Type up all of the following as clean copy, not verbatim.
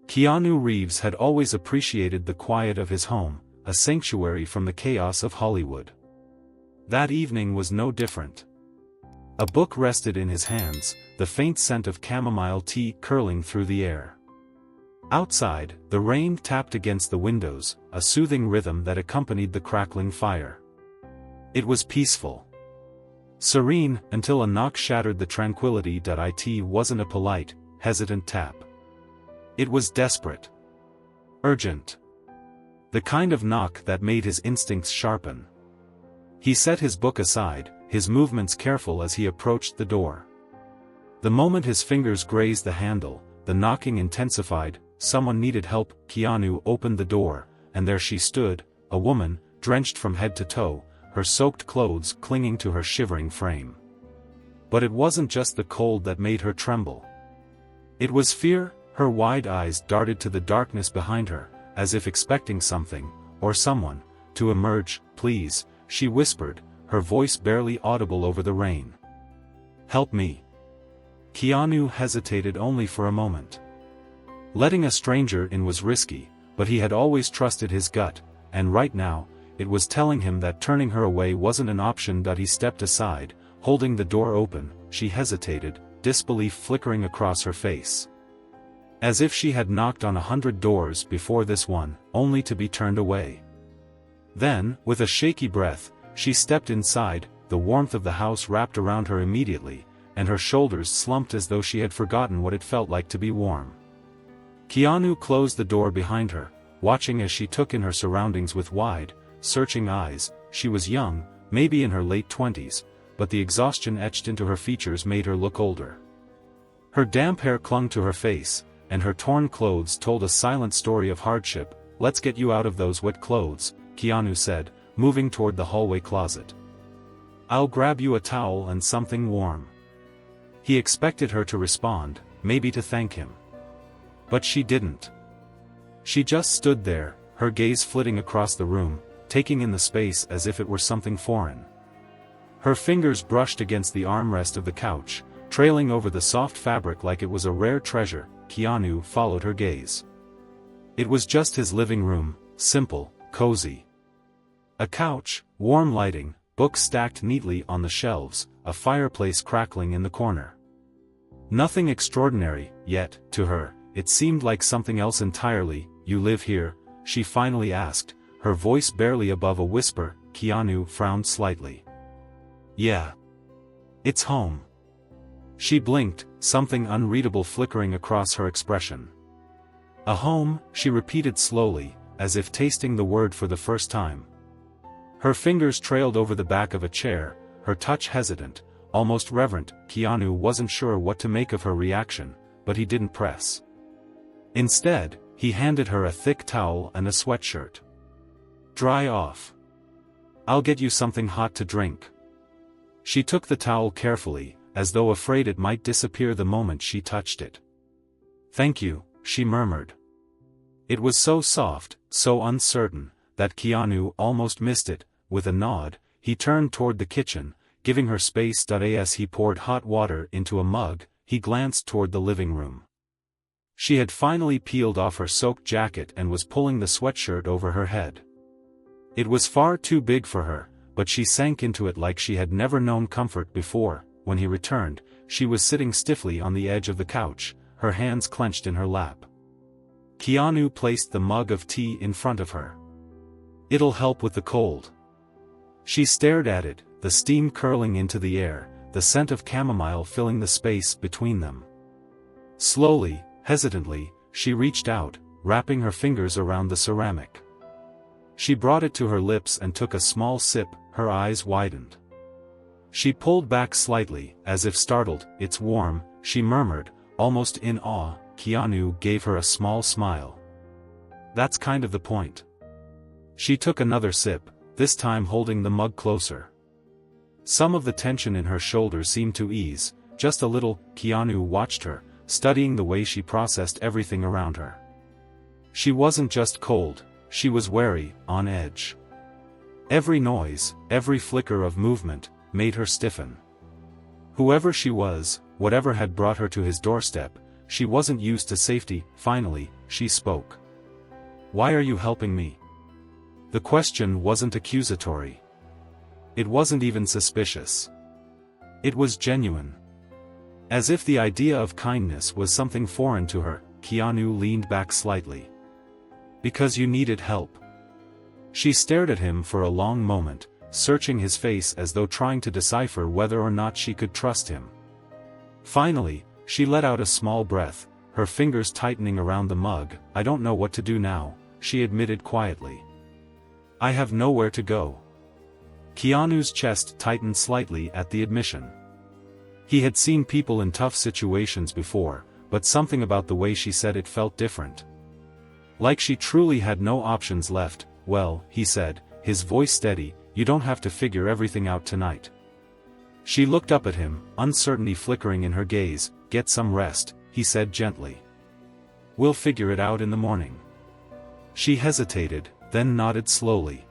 Keanu Reeves had always appreciated the quiet of his home, a sanctuary from the chaos of Hollywood. That evening was no different. A book rested in his hands, the faint scent of chamomile tea curling through the air. Outside, the rain tapped against the windows, a soothing rhythm that accompanied the crackling fire. It was peaceful. Serene, until a knock shattered the tranquility. It wasn't a polite, hesitant tap. It was desperate. Urgent. The kind of knock that made his instincts sharpen. He set his book aside, his movements careful as he approached the door. The moment his fingers grazed the handle, the knocking intensified. Someone needed help. Keanu opened the door, and there she stood, a woman, drenched from head to toe, her soaked clothes clinging to her shivering frame. But it wasn't just the cold that made her tremble. It was fear. Her wide eyes darted to the darkness behind her, as if expecting something, or someone, to emerge. "Please," she whispered, her voice barely audible over the rain. "Help me." Keanu hesitated only for a moment. Letting a stranger in was risky, but he had always trusted his gut, and right now, it was telling him that turning her away wasn't an option. He stepped aside, holding the door open. She hesitated, disbelief flickering across her face. As if she had knocked on 100 doors before this one, only to be turned away. Then, with a shaky breath, she stepped inside. The warmth of the house wrapped around her immediately, and her shoulders slumped as though she had forgotten what it felt like to be warm. Keanu closed the door behind her, watching as she took in her surroundings with wide, searching eyes. She was young, maybe in her late 20s, but the exhaustion etched into her features made her look older. Her damp hair clung to her face, and her torn clothes told a silent story of hardship. "Let's get you out of those wet clothes," Keanu said, moving toward the hallway closet. "I'll grab you a towel and something warm." He expected her to respond, maybe to thank him. But she didn't. She just stood there, her gaze flitting across the room, taking in the space as if it were something foreign. Her fingers brushed against the armrest of the couch, trailing over the soft fabric like it was a rare treasure. Keanu followed her gaze. It was just his living room, simple, cozy. A couch, warm lighting, books stacked neatly on the shelves, a fireplace crackling in the corner. Nothing extraordinary, yet, to her, it seemed like something else entirely. "You live here?" she finally asked, her voice barely above a whisper. Keanu frowned slightly. "Yeah. It's home." She blinked, something unreadable flickering across her expression. "A home," she repeated slowly, as if tasting the word for the first time. Her fingers trailed over the back of a chair, her touch hesitant, almost reverent. Keanu wasn't sure what to make of her reaction, but he didn't press. Instead, he handed her a thick towel and a sweatshirt. "Dry off. I'll get you something hot to drink." She took the towel carefully, as though afraid it might disappear the moment she touched it. "Thank you," she murmured. It was so soft, so uncertain, that Keanu almost missed it. With a nod, he turned toward the kitchen, giving her space. As he poured hot water into a mug, he glanced toward the living room. She had finally peeled off her soaked jacket and was pulling the sweatshirt over her head. It was far too big for her, but she sank into it like she had never known comfort before. When he returned, she was sitting stiffly on the edge of the couch, her hands clenched in her lap. Keanu placed the mug of tea in front of her. "It'll help with the cold." She stared at it, the steam curling into the air, the scent of chamomile filling the space between them. Slowly, hesitantly, she reached out, wrapping her fingers around the ceramic. She brought it to her lips and took a small sip. Her eyes widened. She pulled back slightly, as if startled. "It's warm," she murmured, almost in awe. Keanu gave her a small smile. "That's kind of the point." She took another sip, this time holding the mug closer. Some of the tension in her shoulders seemed to ease, just a little. Keanu watched her, studying the way she processed everything around her. She wasn't just cold, she was wary, on edge. Every noise, every flicker of movement, made her stiffen. Whoever she was, whatever had brought her to his doorstep, she wasn't used to safety. Finally, she spoke. "Why are you helping me?" The question wasn't accusatory. It wasn't even suspicious. It was genuine. As if the idea of kindness was something foreign to her, Keanu leaned back slightly. "Because you needed help." She stared at him for a long moment, searching his face as though trying to decipher whether or not she could trust him. Finally, she let out a small breath, her fingers tightening around the mug. "I don't know what to do now," she admitted quietly. "I have nowhere to go." Keanu's chest tightened slightly at the admission. He had seen people in tough situations before, but something about the way she said it felt different. Like she truly had no options left. "Well," he said, his voice steady, "you don't have to figure everything out tonight." She looked up at him, uncertainty flickering in her gaze. "Get some rest," he said gently. "We'll figure it out in the morning." She hesitated, then nodded slowly.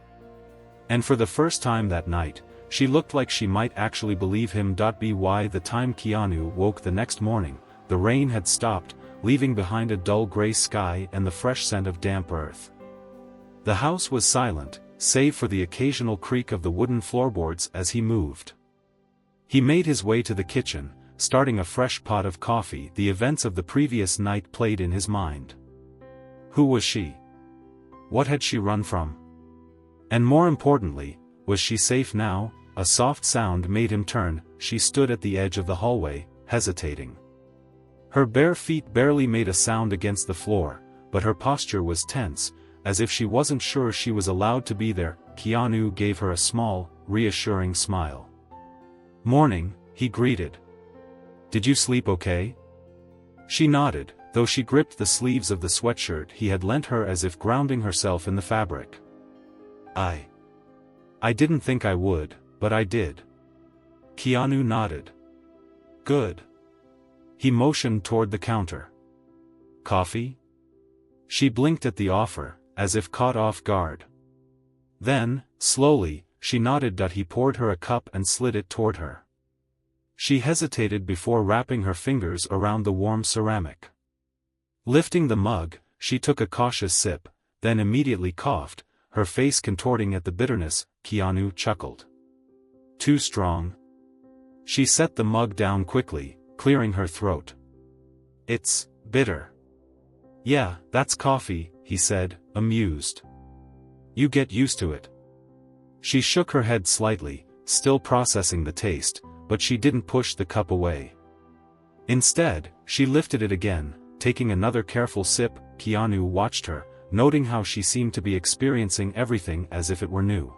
And for the first time that night, she looked like she might actually believe him. By the time Keanu woke the next morning, the rain had stopped, leaving behind a dull gray sky and the fresh scent of damp earth. The house was silent, save for the occasional creak of the wooden floorboards as he moved. He made his way to the kitchen, starting a fresh pot of coffee. The events of the previous night played in his mind. Who was she? What had she run from? And more importantly, was she safe now? A soft sound made him turn. She stood at the edge of the hallway, hesitating. Her bare feet barely made a sound against the floor, but her posture was tense, as if she wasn't sure she was allowed to be there. Keanu gave her a small, reassuring smile. "Morning," he greeted. "Did you sleep okay?" She nodded, though she gripped the sleeves of the sweatshirt he had lent her as if grounding herself in the fabric. I didn't think I would, but I did." Keanu nodded. "Good." He motioned toward the counter. "Coffee?" She blinked at the offer, as if caught off guard. Then, slowly, she nodded. He poured her a cup and slid it toward her. She hesitated before wrapping her fingers around the warm ceramic. Lifting the mug, she took a cautious sip, then immediately coughed, her face contorting at the bitterness. Keanu chuckled. "Too strong?" She set the mug down quickly, clearing her throat. "It's bitter." "Yeah, that's coffee," he said, amused. "You get used to it." She shook her head slightly, still processing the taste, but she didn't push the cup away. Instead, she lifted it again, taking another careful sip. Keanu watched her, noting how she seemed to be experiencing everything as if it were new.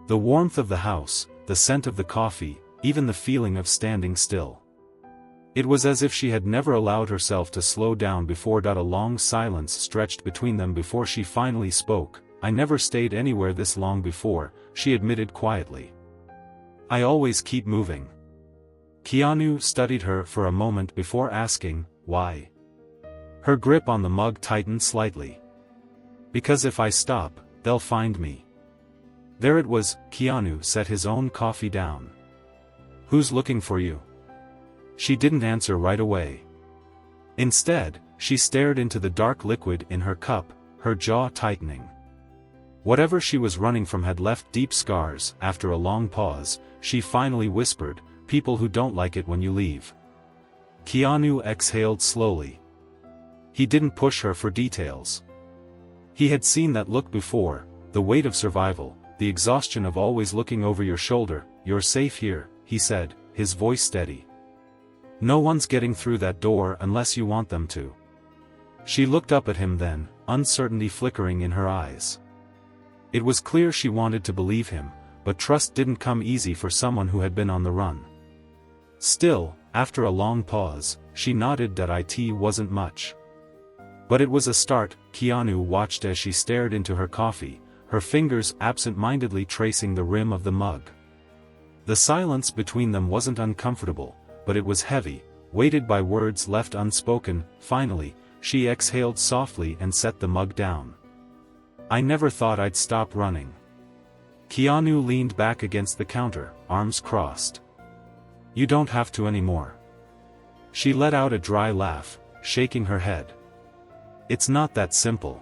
The warmth of the house, the scent of the coffee, even the feeling of standing still. It was as if she had never allowed herself to slow down before. A long silence stretched between them before she finally spoke. "I never stayed anywhere this long before," she admitted quietly. "I always keep moving." Keanu studied her for a moment before asking, "Why?" Her grip on the mug tightened slightly. "Because if I stop, they'll find me." There it was. Keanu set his own coffee down. "Who's looking for you?" She didn't answer right away. Instead, she stared into the dark liquid in her cup, her jaw tightening. Whatever she was running from had left deep scars. After a long pause, she finally whispered, "People who don't like it when you leave." Keanu exhaled slowly. He didn't push her for details. He had seen that look before, the weight of survival, the exhaustion of always looking over your shoulder. "You're safe here," he said, his voice steady. "No one's getting through that door unless you want them to." She looked up at him then, uncertainty flickering in her eyes. It was clear she wanted to believe him, but trust didn't come easy for someone who had been on the run. Still, after a long pause, she nodded. It wasn't much. But it was a start. Keanu watched as she stared into her coffee, her fingers absent-mindedly tracing the rim of the mug. The silence between them wasn't uncomfortable, but it was heavy, weighted by words left unspoken. Finally, she exhaled softly and set the mug down. "I never thought I'd stop running." Keanu leaned back against the counter, arms crossed. "You don't have to anymore." She let out a dry laugh, shaking her head. It's not that simple.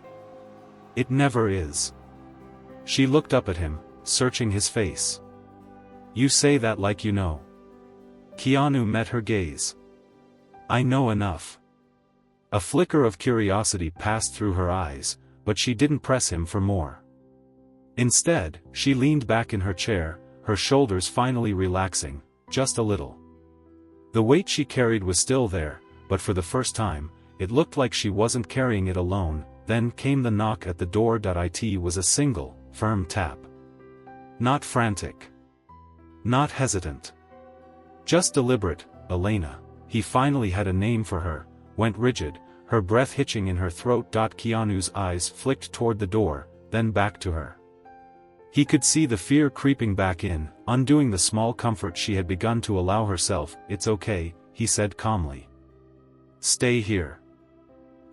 It never is. She looked up at him, searching his face. You say that like you know. Keanu met her gaze. I know enough. A flicker of curiosity passed through her eyes, but she didn't press him for more. Instead, she leaned back in her chair, her shoulders finally relaxing, just a little. The weight she carried was still there, but for the first time, it looked like she wasn't carrying it alone. Then came the knock at the door. It was a single, firm tap. Not frantic. Not hesitant. Just deliberate. Elena. He finally had a name for her, went rigid, her breath hitching in her throat. Keanu's eyes flicked toward the door, then back to her. He could see the fear creeping back in, undoing the small comfort she had begun to allow herself. It's okay, he said calmly. Stay here.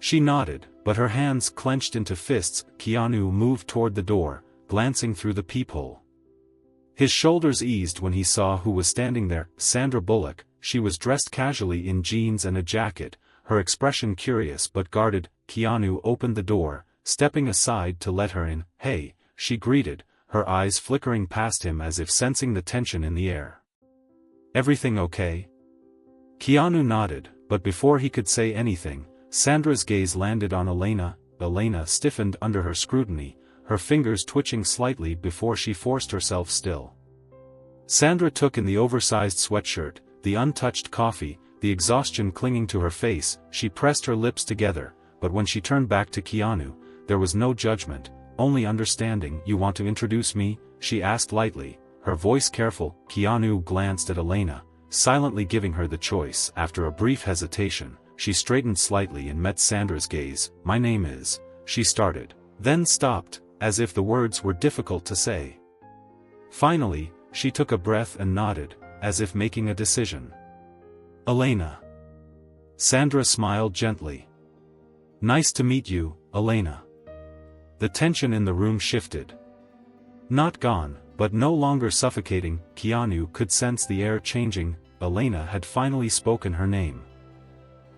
She nodded, but her hands clenched into fists. Keanu moved toward the door, glancing through the peephole. His shoulders eased when he saw who was standing there, Sandra Bullock. She was dressed casually in jeans and a jacket, her expression curious but guarded. Keanu opened the door, stepping aside to let her in. Hey, she greeted, her eyes flickering past him as if sensing the tension in the air. Everything okay? Keanu nodded, but before he could say anything, Sandra's gaze landed on Elena. Elena stiffened under her scrutiny, her fingers twitching slightly before she forced herself still. Sandra took in the oversized sweatshirt, the untouched coffee, the exhaustion clinging to her face. She pressed her lips together, but when she turned back to Keanu, there was no judgment, only understanding. You want to introduce me? She asked lightly, her voice careful. Keanu glanced at Elena, silently giving her the choice. After a brief hesitation, she straightened slightly and met Sandra's gaze. My name is, she started, then stopped, as if the words were difficult to say. Finally, she took a breath and nodded, as if making a decision. Elena. Sandra smiled gently. Nice to meet you, Elena. The tension in the room shifted. Not gone, but no longer suffocating. Keanu could sense the air changing. Elena had finally spoken her name.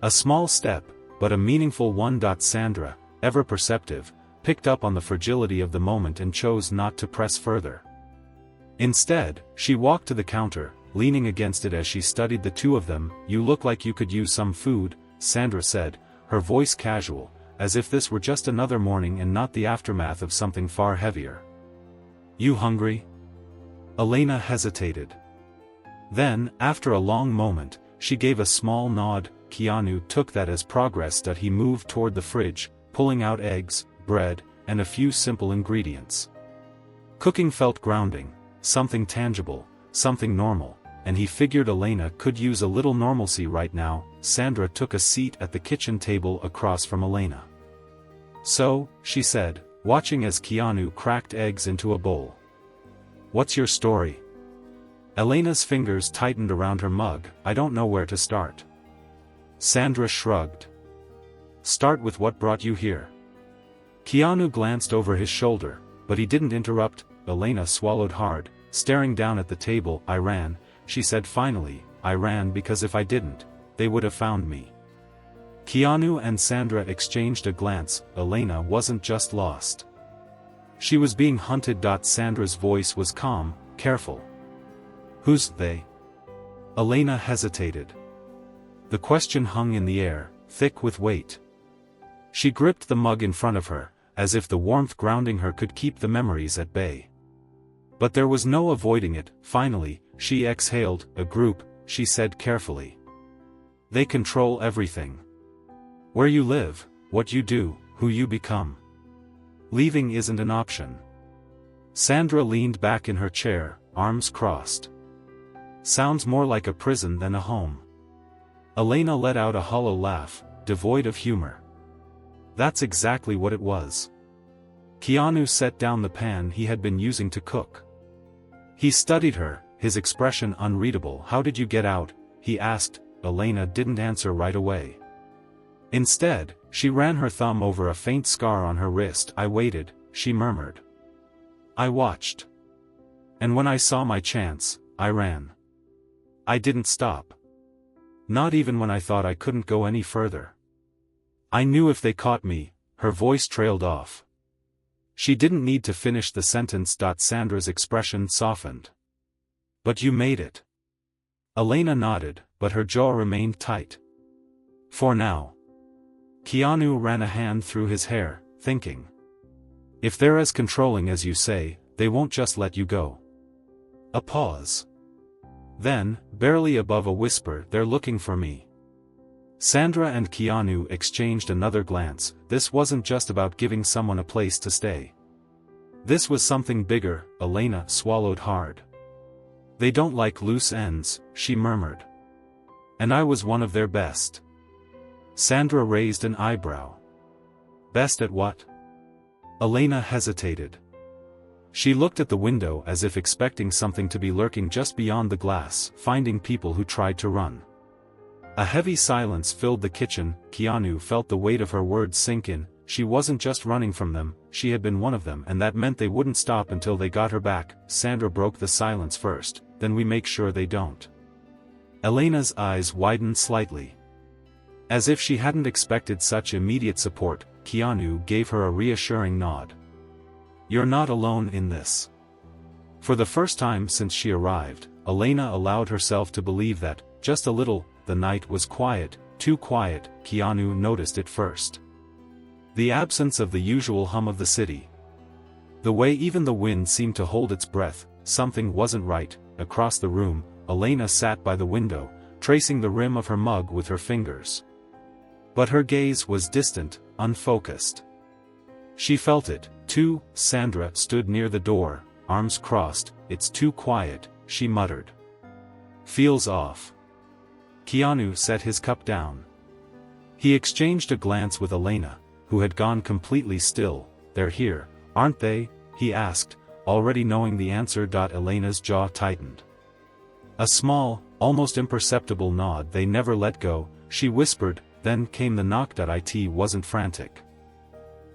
A small step, but a meaningful one. Sandra, ever perceptive, picked up on the fragility of the moment and chose not to press further. Instead, she walked to the counter, leaning against it as she studied the two of them. You look like you could use some food, Sandra said, her voice casual, as if this were just another morning and not the aftermath of something far heavier. You hungry? Elena hesitated. Then, after a long moment, she gave a small nod. Keanu took that as progress. He moved toward the fridge, pulling out eggs, bread, and a few simple ingredients. Cooking felt grounding, something tangible, something normal, and he figured Elena could use a little normalcy right now. Sandra took a seat at the kitchen table across from Elena. So, she said, watching as Keanu cracked eggs into a bowl. What's your story? Elena's fingers tightened around her mug. I don't know where to start. Sandra shrugged. Start with what brought you here. Keanu glanced over his shoulder, but he didn't interrupt. Elena swallowed hard, staring down at the table. I ran, she said finally. I ran because if I didn't, they would have found me. Keanu and Sandra exchanged a glance. Elena wasn't just lost. She was being hunted. Sandra's voice was calm, careful. Who's they? Elena hesitated. The question hung in the air, thick with weight. She gripped the mug in front of her, as if the warmth grounding her could keep the memories at bay. But there was no avoiding it. Finally, she exhaled. A group, she said carefully. They control everything. Where you live, what you do, who you become. Leaving isn't an option. Sandra leaned back in her chair, arms crossed. Sounds more like a prison than a home. Elena let out a hollow laugh, devoid of humor. That's exactly what it was. Keanu set down the pan he had been using to cook. He studied her, his expression unreadable. How did you get out? He asked. Elena didn't answer right away. Instead, she ran her thumb over a faint scar on her wrist. I waited, she murmured. I watched. And when I saw my chance, I ran. I didn't stop. Not even when I thought I couldn't go any further. I knew if they caught me, her voice trailed off. She didn't need to finish the sentence. Sandra's expression softened. But you made it. Elena nodded, but her jaw remained tight. For now. Keanu ran a hand through his hair, thinking. If they're as controlling as you say, they won't just let you go. A pause. Then, barely above a whisper, they're looking for me. Sandra and Keanu exchanged another glance. This wasn't just about giving someone a place to stay. This was something bigger. Elena swallowed hard. They don't like loose ends, she murmured. And I was one of their best. Sandra raised an eyebrow. Best at what? Elena hesitated. She looked at the window as if expecting something to be lurking just beyond the glass, finding people who tried to run. A heavy silence filled the kitchen. Keanu felt the weight of her words sink in. She wasn't just running from them, she had been one of them, and that meant they wouldn't stop until they got her back. Sandra broke the silence first, then we make sure they don't. Elena's eyes widened slightly. As if she hadn't expected such immediate support, Keanu gave her a reassuring nod. You're not alone in this. For the first time since she arrived, Elena allowed herself to believe that, just a little. The night was quiet, too quiet. Keanu noticed it first. The absence of the usual hum of the city. The way even the wind seemed to hold its breath. Something wasn't right. Across the room, Elena sat by the window, tracing the rim of her mug with her fingers. But her gaze was distant, unfocused. She felt it, too. Sandra stood near the door, arms crossed. It's too quiet, she muttered. Feels off. Keanu set his cup down. He exchanged a glance with Elena, who had gone completely still. They're here, aren't they? He asked, already knowing the answer. Elena's jaw tightened. A small, almost imperceptible nod. They never let go, she whispered. Then came the knock. It wasn't frantic.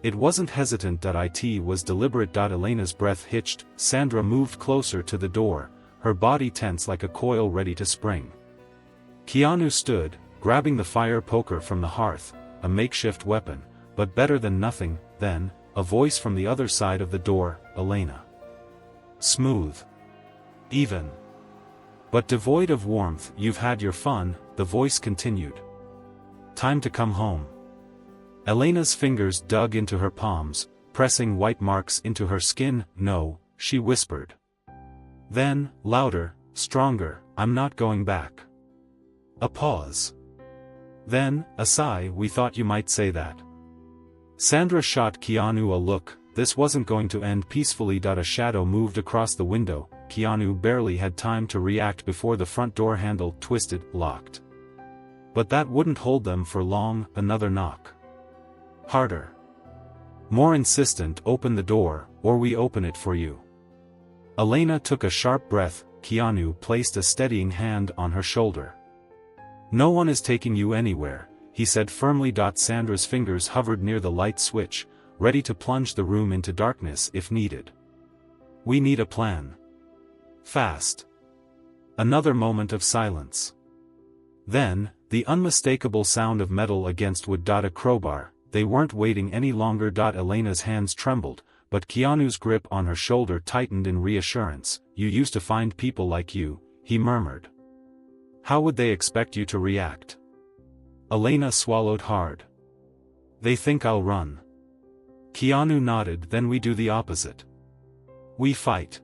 It wasn't hesitant. It was deliberate. Elena's breath hitched. Sandra moved closer to the door, her body tense like a coil ready to spring. Keanu stood, grabbing the fire poker from the hearth, a makeshift weapon, but better than nothing. Then, a voice from the other side of the door, Elena. Smooth. Even. But devoid of warmth. You've had your fun, the voice continued. Time to come home. Elena's fingers dug into her palms, pressing white marks into her skin. No, she whispered. Then, louder, stronger, I'm not going back. A pause. Then, a sigh. We thought you might say that. Sandra shot Keanu a look. This wasn't going to end peacefully. A shadow moved across the window. Keanu barely had time to react before the front door handle twisted, locked. But that wouldn't hold them for long. Another knock. Harder. More insistent. Open the door, or we open it for you. Elena took a sharp breath. Keanu placed a steadying hand on her shoulder. No one is taking you anywhere, he said firmly. Sandra's fingers hovered near the light switch, ready to plunge the room into darkness if needed. We need a plan. Fast. Another moment of silence. Then, the unmistakable sound of metal against wood. A crowbar. They weren't waiting any longer. Elena's hands trembled, but Keanu's grip on her shoulder tightened in reassurance. You used to find people like you, he murmured. How would they expect you to react? Elena swallowed hard. They think I'll run. Keanu nodded. Then we do the opposite. We fight.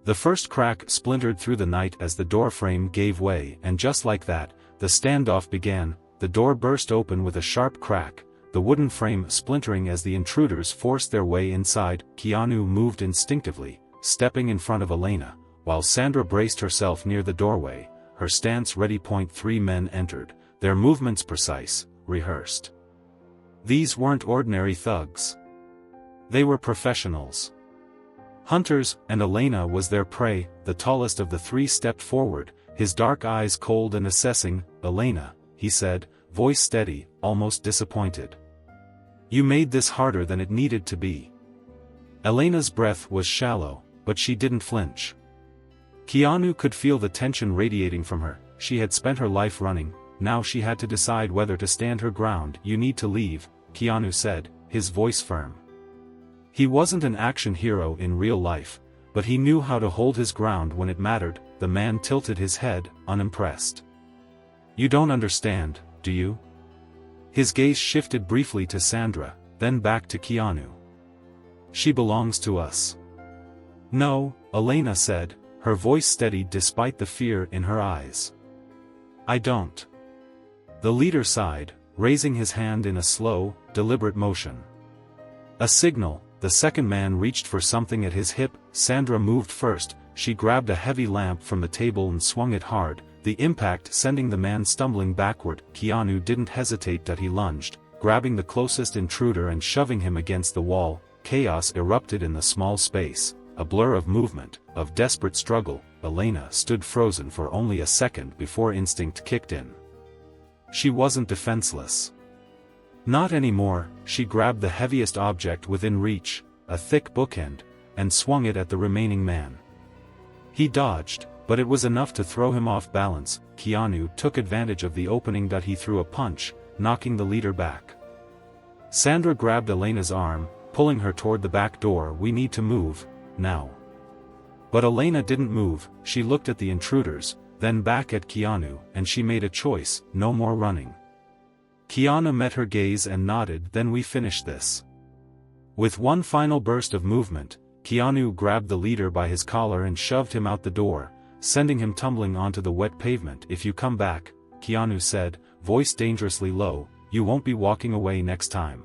The first crack splintered through the night as the doorframe gave way, and just like that, the standoff began. The door burst open with a sharp crack, the wooden frame splintering as the intruders forced their way inside. Keanu moved instinctively, stepping in front of Elena, while Sandra braced herself near the doorway, her stance ready. 3 men entered, their movements precise, rehearsed. These weren't ordinary thugs. They were professionals. Hunters, and Elena was their prey. The tallest of the 3 stepped forward, his dark eyes cold and assessing. Elena, he said, voice steady, almost disappointed. You made this harder than it needed to be. Elena's breath was shallow, but she didn't flinch. Keanu could feel the tension radiating from her. She had spent her life running, now she had to decide whether to stand her ground. "You need to leave," Keanu said, his voice firm. He wasn't an action hero in real life, but he knew how to hold his ground when it mattered. The man tilted his head, unimpressed. "You don't understand, do you?" His gaze shifted briefly to Sandra, then back to Keanu. "She belongs to us." "No," Elena said, her voice steady despite the fear in her eyes. "I don't." The leader sighed, raising his hand in a slow, deliberate motion. A signal. The second man reached for something at his hip. Sandra moved first. She grabbed a heavy lamp from the table and swung it hard, the impact sending the man stumbling backward. Keanu didn't hesitate that he lunged, grabbing the closest intruder and shoving him against the wall. Chaos erupted in the small space, a blur of movement, of desperate struggle. Elena stood frozen for only a second before instinct kicked in. She wasn't defenseless. Not anymore. She grabbed the heaviest object within reach, a thick bookend, and swung it at the remaining man. He dodged, but it was enough to throw him off balance. Keanu took advantage of the opening that he threw a punch, knocking the leader back. Sandra grabbed Elena's arm, pulling her toward the back door. "We need to move, now." But Elena didn't move. She looked at the intruders, then back at Keanu, and she made a choice: no more running. Keanu met her gaze and nodded. "Then we finish this." With one final burst of movement, Keanu grabbed the leader by his collar and shoved him out the door, sending him tumbling onto the wet pavement. "If you come back," Keanu said, voice dangerously low, "you won't be walking away next time."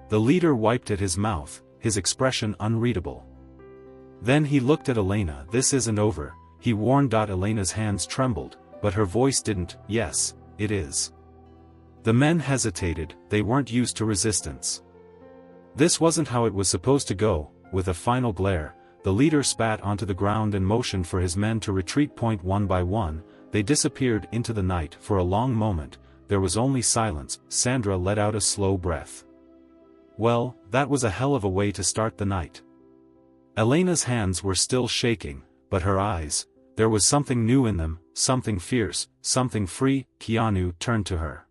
The leader wiped at his mouth, his expression unreadable. Then he looked at Elena. "This isn't over," he warned. Elena's hands trembled, but her voice didn't. "Yes, it is." The men hesitated. They weren't used to resistance. This wasn't how it was supposed to go. With a final glare, the leader spat onto the ground and motioned for his men to retreat. One by one, they disappeared into the night. For a long moment, there was only silence. Sandra let out a slow breath. Well, that was a hell of a way to start the night. Elena's hands were still shaking, but her eyes, there was something new in them, something fierce, something free. Keanu turned to her.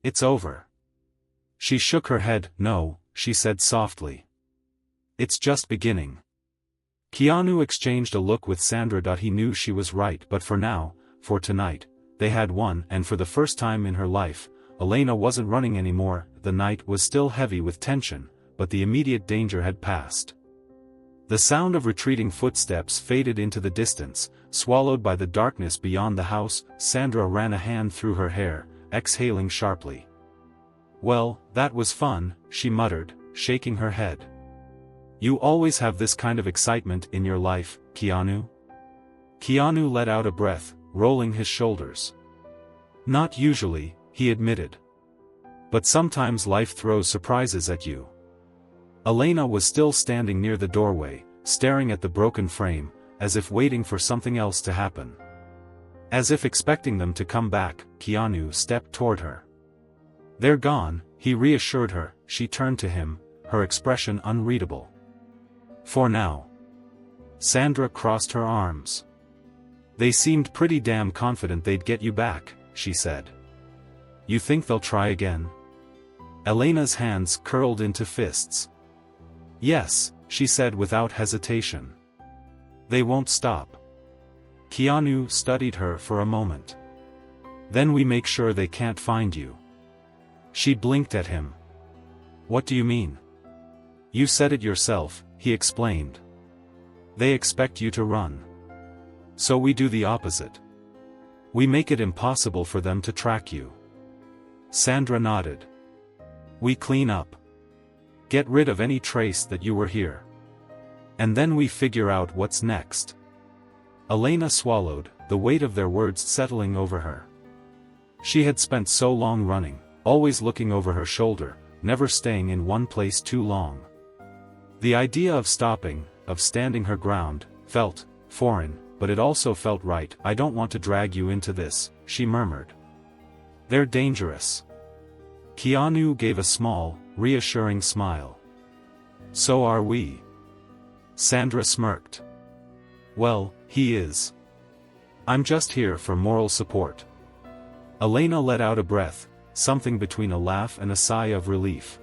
"It's over." She shook her head. "No," she said softly. "It's just beginning." Keanu exchanged a look with Sandra. He knew she was right, but for now, for tonight, they had won. And for the first time in her life, Elena wasn't running anymore. The night was still heavy with tension, but the immediate danger had passed. The sound of retreating footsteps faded into the distance, swallowed by the darkness beyond the house. Sandra ran a hand through her hair, exhaling sharply. "Well, that was fun," she muttered, shaking her head. "You always have this kind of excitement in your life, Keanu?" Keanu let out a breath, rolling his shoulders. "Not usually," he admitted. "But sometimes life throws surprises at you." Elena was still standing near the doorway, staring at the broken frame, as if waiting for something else to happen. As if expecting them to come back, Keanu stepped toward her. "They're gone," he reassured her. She turned to him, her expression unreadable. "For now." Sandra crossed her arms. "They seemed pretty damn confident they'd get you back," she said. "You think they'll try again?" Elena's hands curled into fists. "Yes," she said without hesitation. "They won't stop." Keanu studied her for a moment. "Then we make sure they can't find you." She blinked at him. "What do you mean?" "You said it yourself," he explained. "They expect you to run. So we do the opposite. We make it impossible for them to track you." Sandra nodded. "We clean up. Get rid of any trace that you were here. And then we figure out what's next." Elena swallowed, the weight of their words settling over her. She had spent so long running, always looking over her shoulder, never staying in one place too long. The idea of stopping, of standing her ground, felt foreign, but it also felt right. "I don't want to drag you into this," she murmured. "They're dangerous." Keanu gave a small, reassuring smile. "So are we." Sandra smirked. "Well, he is. I'm just here for moral support." Elena let out a breath, something between a laugh and a sigh of relief.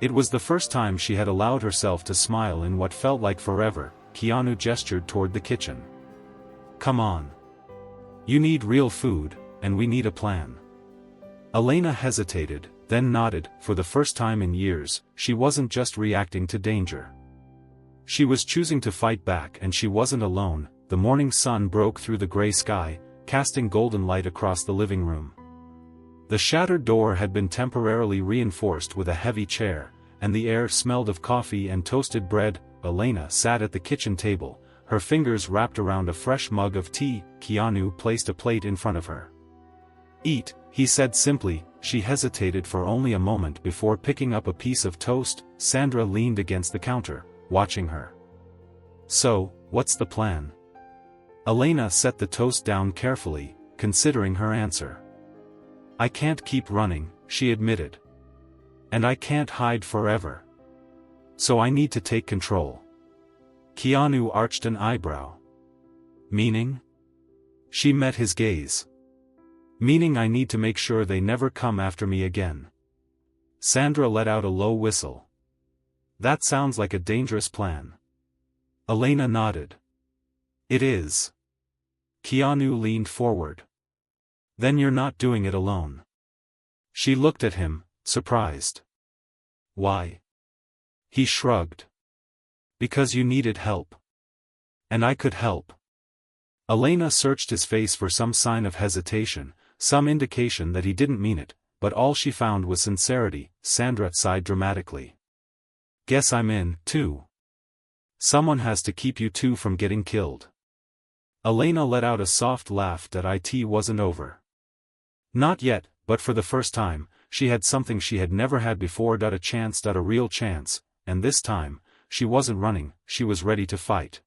It was the first time she had allowed herself to smile in what felt like forever. Keanu gestured toward the kitchen. Come on. You need real food, and we need a plan. Elena hesitated, then nodded. For the first time in years, she wasn't just reacting to danger. She was choosing to fight back, and she wasn't alone. The morning sun broke through the gray sky, casting golden light across the living room. The shattered door had been temporarily reinforced with a heavy chair, and the air smelled of coffee and toasted bread. Elena sat at the kitchen table, her fingers wrapped around a fresh mug of tea. Keanu placed a plate in front of her. Eat, he said simply. She hesitated for only a moment before picking up a piece of toast. Sandra leaned against the counter, watching her. So, what's the plan? Elena set the toast down carefully, considering her answer. I can't keep running, she admitted. And I can't hide forever. So I need to take control. Keanu arched an eyebrow. Meaning? She met his gaze. Meaning I need to make sure they never come after me again. Sandra let out a low whistle. That sounds like a dangerous plan. Elena nodded. It is. Keanu leaned forward. Then you're not doing it alone. She looked at him, surprised. Why? He shrugged. Because you needed help. And I could help. Elena searched his face for some sign of hesitation, some indication that he didn't mean it, but all she found was sincerity. Sandra sighed dramatically. Guess I'm in, too. Someone has to keep you two from getting killed. Elena let out a soft laugh. That it wasn't over. Not yet, but for the first time, she had something she had never had before. A chance, a real chance, and this time, she wasn't running, she was ready to fight.